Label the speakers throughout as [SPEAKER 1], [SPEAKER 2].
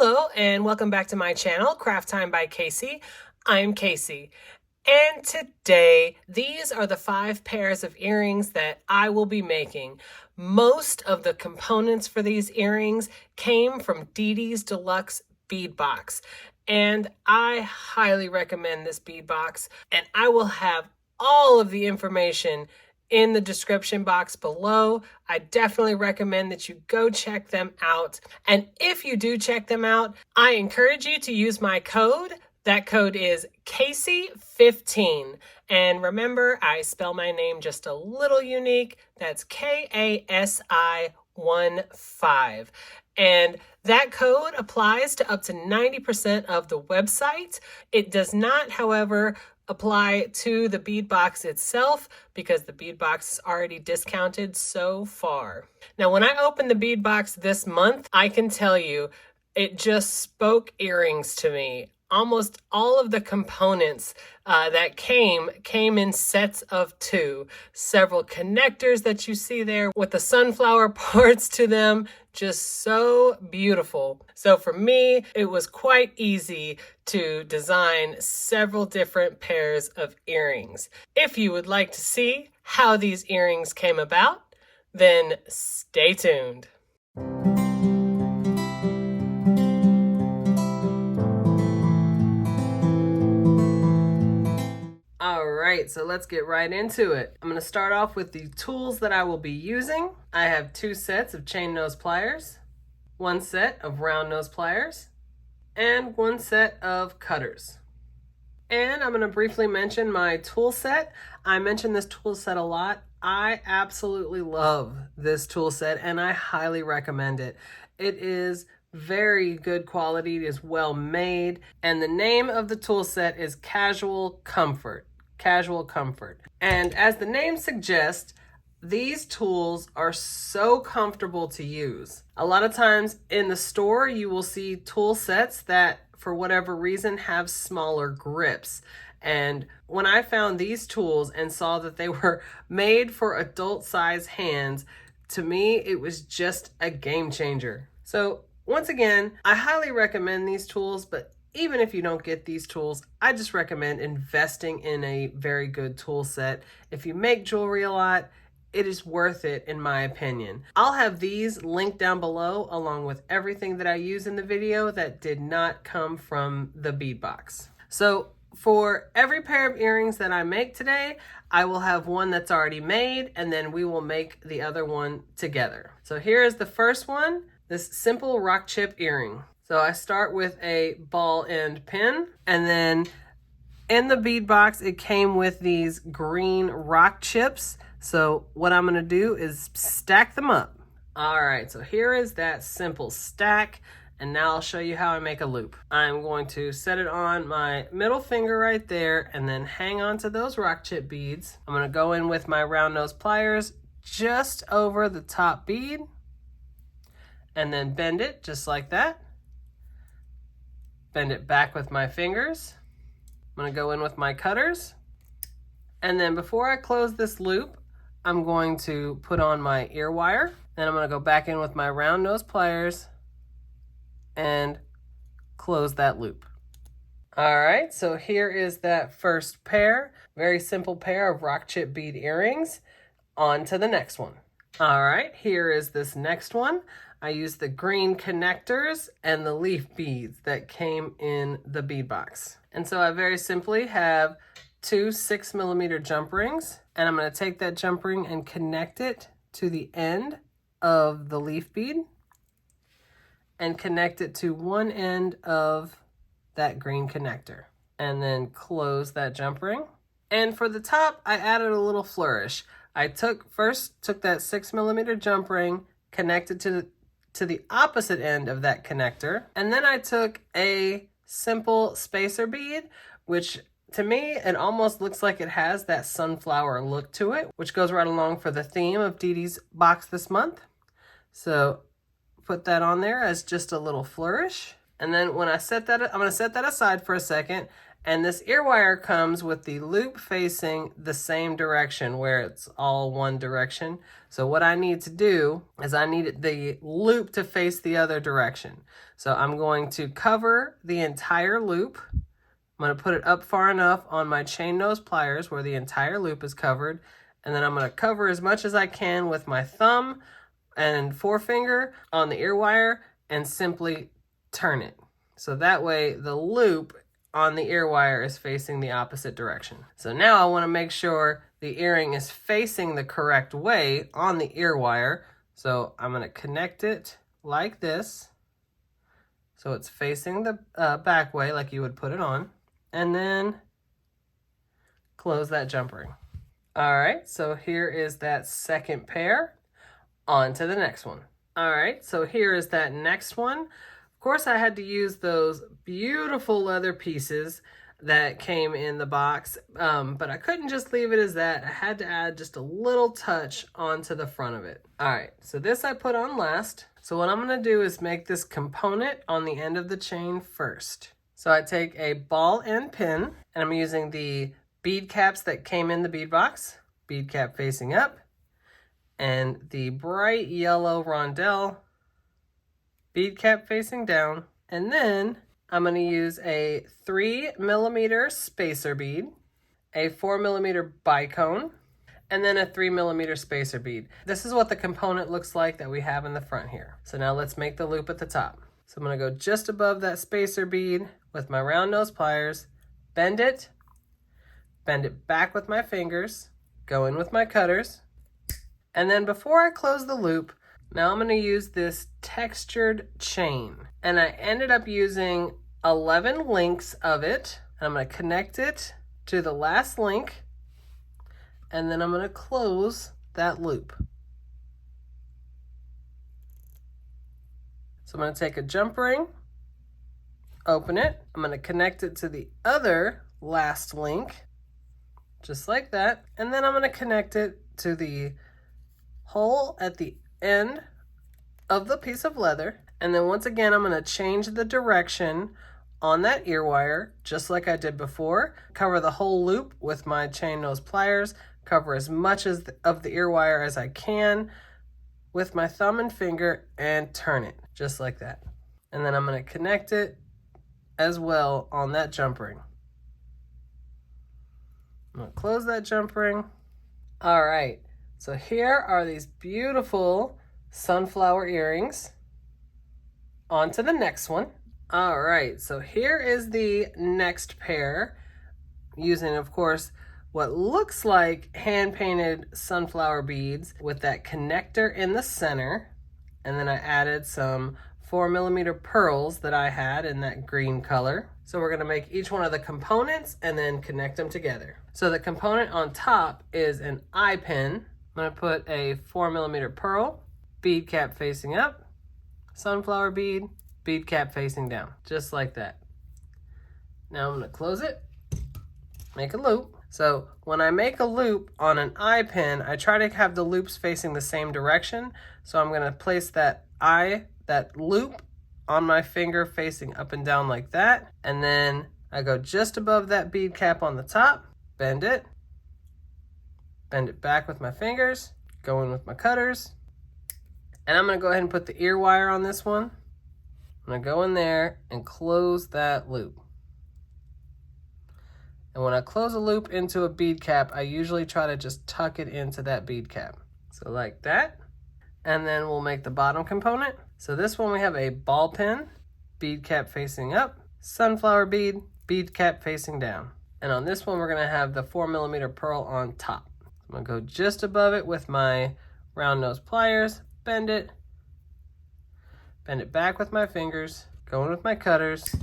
[SPEAKER 1] Hello and welcome back to my channel, Craft Time by Casey. I'm Casey, and today these are the 5 pairs of earrings that I will be making. Most of the components for these earrings came from Didi's Deluxe bead box, and I highly recommend this bead box, and I will have all of the information in the description box below. I definitely recommend that you go check them out. And if you do check them out, I encourage you to use my code. That code is Casey15. And remember, I spell my name just a little unique. That's KASI15. And that code applies to up to 90% of the website. It does not, however, apply to the bead box itself because the bead box is already discounted so far. Now, when I opened the bead box this month, I can tell you it just spoke earrings to me. Almost all of the components that came in sets of 2. Several connectors that you see there with the sunflower parts to them, just so beautiful. So for me, it was quite easy to design several different pairs of earrings. If you would like to see how these earrings came about, then stay tuned. Alright, so let's get right into it. I'm going to start off with the tools that I will be using. I have 2 sets of chain nose pliers, 1 set of round nose pliers, and 1 set of cutters. And I'm going to briefly mention my tool set. I mention this tool set a lot. I absolutely love this tool set and I highly recommend it. It is very good quality. It is well made. And the name of the tool set is Casual Comfort. Casual Comfort. And as the name suggests, these tools are so comfortable to use. A lot of times in the store, you will see tool sets that for whatever reason have smaller grips. And when I found these tools and saw that they were made for adult size hands, to me, it was just a game changer. So once again, I highly recommend these tools, but even if you don't get these tools, I just recommend investing in a very good tool set. If you make jewelry a lot, it is worth it in my opinion. I'll have these linked down below along with everything that I use in the video that did not come from the bead box. So for every pair of earrings that I make today, I will have one that's already made and then we will make the other one together. So here is the first one, this simple rock chip earring. So I start with a ball end pin, and then in the bead box, it came with these green rock chips. So what I'm gonna do is stack them up. All right, so here is that simple stack, and now I'll show you how I make a loop. I'm going to set it on my middle finger right there, and then hang on to those rock chip beads. I'm gonna go in with my round nose pliers just over the top bead, and then bend it just like that. Bend it back with my fingers. I'm going to go in with my cutters. And then before I close this loop, I'm going to put on my ear wire. Then I'm going to go back in with my round nose pliers and close that loop. All right, so here is that first pair. Very simple pair of rock chip bead earrings. On to the next one. All right, here is this next one. I used the green connectors and the leaf beads that came in the bead box. And so I very simply have 2 6mm jump rings, and I'm going to take that jump ring and connect it to the end of the leaf bead and connect it to one end of that green connector, and then close that jump ring. And for the top, I added a little flourish. I first took that 6mm jump ring, connected to the opposite end of that connector. And then I took a simple spacer bead, which to me, it almost looks like it has that sunflower look to it, which goes right along for the theme of Didi's box this month. So put that on there as just a little flourish. And then when I set that, I'm going to set that aside for a second. And this ear wire comes with the loop facing the same direction, where it's all one direction. So what I need to do is I need the loop to face the other direction. So I'm going to cover the entire loop. I'm going to put it up far enough on my chain nose pliers where the entire loop is covered. And then I'm going to cover as much as I can with my thumb and forefinger on the ear wire and simply turn it. So that way the loop on the ear wire is facing the opposite direction. So now I want to make sure the earring is facing the correct way on the ear wire. So I'm going to connect it like this. So it's facing the back way like you would put it on. And then close that jump ring. All right, so here is that second pair. On to the next one. All right, so here is that next one. Of course, I had to use those beautiful leather pieces that came in the box, but I couldn't just leave it as that. I had to add just a little touch onto the front of it. All right, so this I put on last. So what I'm gonna do is make this component on the end of the chain first. So I take a ball and pin, and I'm using the bead caps that came in the bead box, bead cap facing up, and the bright yellow rondelle, bead cap facing down. And then I'm going to use a 3mm spacer bead, a 4mm bicone, and then a 3mm spacer bead. This is what the component looks like that we have in the front here. So now let's make the loop at the top. So I'm going to go just above that spacer bead with my round nose pliers, bend it back with my fingers, go in with my cutters. And then before I close the loop, now I'm going to use this textured chain. And I ended up using 11 links of it. And I'm going to connect it to the last link. And then I'm going to close that loop. So I'm going to take a jump ring, open it. I'm going to connect it to the other last link, just like that. And then I'm going to connect it to the hole at the end of the piece of leather. And then once again, I'm going to change the direction on that ear wire, just like I did before. Cover the whole loop with my chain nose pliers, cover as much of the ear wire as I can with my thumb and finger, and turn it just like that. And then I'm going to connect it as well on that jump ring. I'm going to close that jump ring. All right. So here are these beautiful sunflower earrings. On to the next one. All right, so here is the next pair, using, of course, what looks like hand-painted sunflower beads with that connector in the center. And then I added some 4mm pearls that I had in that green color. So we're gonna make each one of the components and then connect them together. So the component on top is an eye pin. I'm going to put a 4mm pearl, bead cap facing up, sunflower bead, bead cap facing down, just like that. Now I'm going to close it, make a loop. So when I make a loop on an eye pin, I try to have the loops facing the same direction. So I'm going to place that loop on my finger facing up and down like that. And then I go just above that bead cap on the top, bend it back with my fingers, go in with my cutters. And I'm going to go ahead and put the ear wire on this one. I'm going to go in there and close that loop. And when I close a loop into a bead cap, I usually try to just tuck it into that bead cap. So like that. And then we'll make the bottom component. So this one we have a ball pin, bead cap facing up, sunflower bead, bead cap facing down. And on this one, we're going to have the 4mm pearl on top. I'm going to go just above it with my round nose pliers, bend it back with my fingers, go in with my cutters,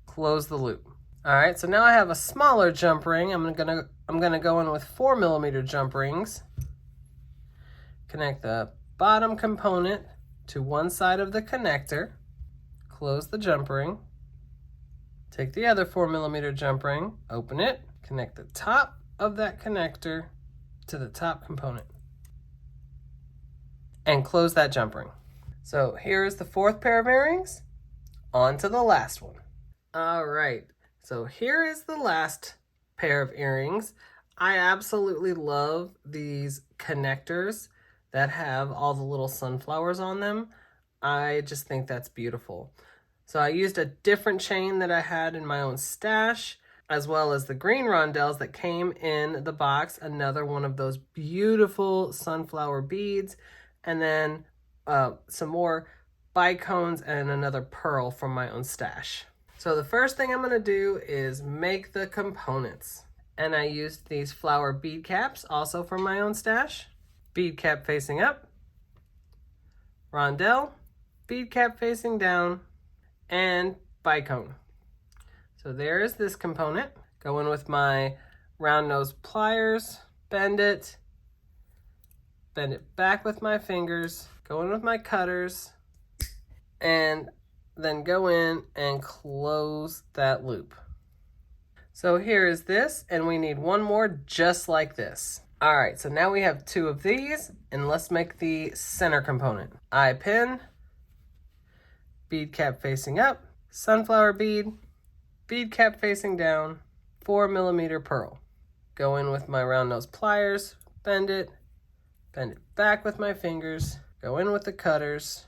[SPEAKER 1] close the loop. All right, so now I have a smaller jump ring. I'm gonna go in with 4mm jump rings. Connect the bottom component to one side of the connector, close the jump ring, take the other 4mm jump ring, open it, connect the top of that connector to the top component, and close that jump ring. So here is the fourth pair of earrings. On to the last one. All right, So here is the last pair of earrings. I absolutely love these connectors that have all the little sunflowers on them. I just think that's beautiful. So I used a different chain that I had in my own stash, as well as the green rondelles that came in the box, another one of those beautiful sunflower beads, and then some more bicones and another pearl from my own stash. So the first thing I'm gonna do is make the components. And I used these flower bead caps also from my own stash. Bead cap facing up, rondelle, bead cap facing down, and bicone. So there is this component. Go in with my round nose pliers, bend it back with my fingers, go in with my cutters, and then go in and close that loop. So here is this, and we need one more just like this. All right, so now we have two of these, and let's make the center component. Eye pin, bead cap facing up, sunflower bead, bead cap facing down, 4mm pearl. Go in with my round nose pliers, bend it back with my fingers, go in with the cutters,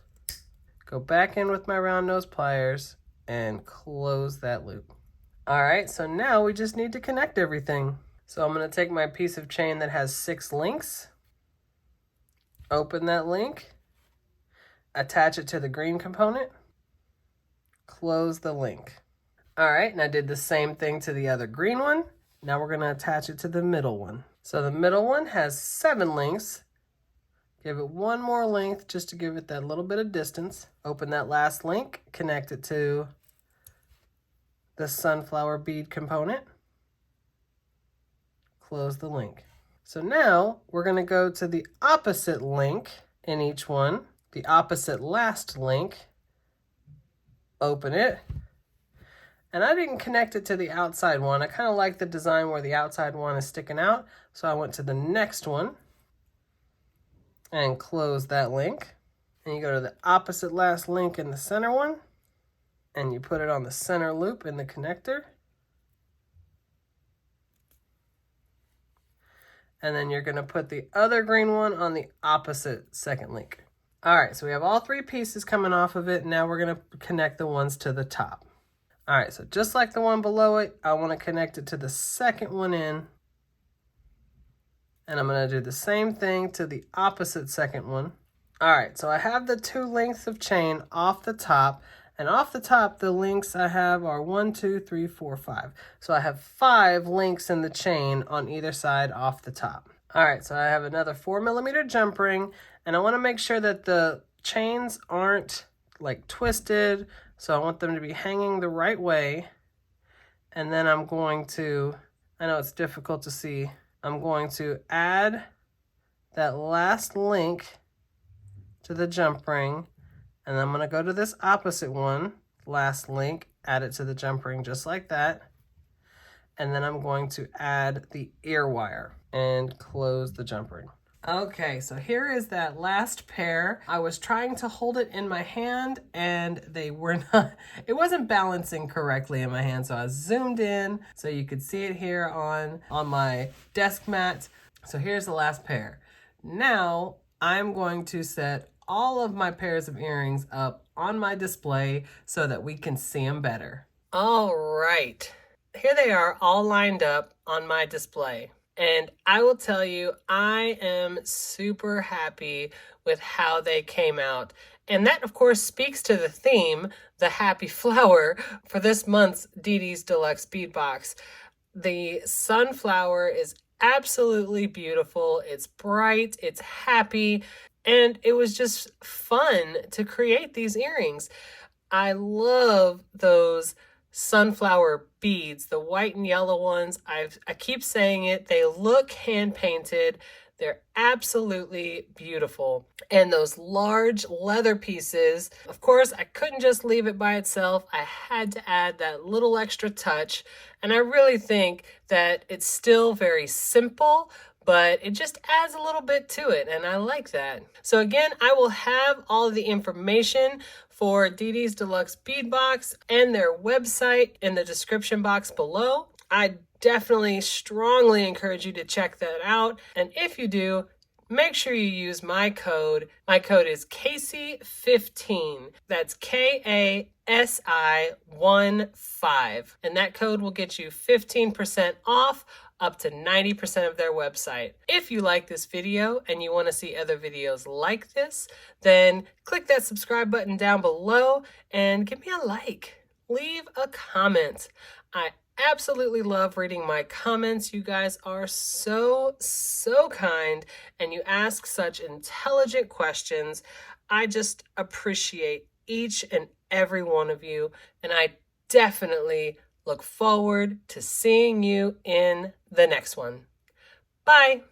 [SPEAKER 1] go back in with my round nose pliers, and close that loop. All right, so now we just need to connect everything. So I'm gonna take my piece of chain that has 6 links, open that link, attach it to the green component, close the link. All right, and I did the same thing to the other green one. Now we're gonna attach it to the middle one. So the middle one has 7 links. Give it one more length just to give it that little bit of distance. Open that last link, connect it to the sunflower bead component, close the link. So now we're gonna go to the opposite link in each one, the opposite last link, open it, and I didn't connect it to the outside one. I kind of like the design where the outside one is sticking out, so I went to the next one and close that link. And you go to the opposite last link in the center one, and you put it on the center loop in the connector. And then you're gonna put the other green one on the opposite second link. All right, so we have all 3 pieces coming off of it. Now we're gonna connect the ones to the top. All right, so just like the one below it, I wanna connect it to the second one in. And I'm gonna do the same thing to the opposite second one. All right, so I have the 2 lengths of chain off the top, and off the top, the links I have are 1, 2, 3, 4, 5. So I have 5 links in the chain on either side off the top. All right, so I have another 4mm jump ring, and I wanna make sure that the chains aren't like twisted, so I want them to be hanging the right way. And then I'm going to, I know it's difficult to see, I'm going to add that last link to the jump ring, and I'm going to go to this opposite one, last link, add it to the jump ring just like that, and then I'm going to add the ear wire and close the jump ring. Okay, so here is that last pair. I was trying to hold it in my hand and they were not, it wasn't balancing correctly in my hand, so I zoomed in so you could see it here on my desk mat. So here's the last pair. Now I'm going to set all of my pairs of earrings up on my display so that we can see them better. All right, here they are all lined up on my display. And I will tell you, I am super happy with how they came out. And that, of course, speaks to the theme, the happy flower, for this month's Didi's Deluxe Bead Box. The sunflower is absolutely beautiful. It's bright, it's happy, and it was just fun to create these earrings. I love those sunflower beads, the white and yellow ones. I keep saying it, they look hand painted. They're absolutely beautiful. And those large leather pieces, of course, I couldn't just leave it by itself. I had to add that little extra touch. And I really think that it's still very simple, but it just adds a little bit to it, and I like that. So again, I will have all of the information for Didi's Deluxe Bead Box and their website in the description box below. I definitely strongly encourage you to check that out, and if you do, make sure you use my code. My code is Casey15. That's KASI15. And that code will get you 15% off up to 90% of their website. If you like this video and you want to see other videos like this, then click that subscribe button down below and give me a like. Leave a comment. I absolutely love reading my comments. You guys are so kind, and you ask such intelligent questions. I just appreciate each and every one of you, and I definitely look forward to seeing you in the next one. Bye.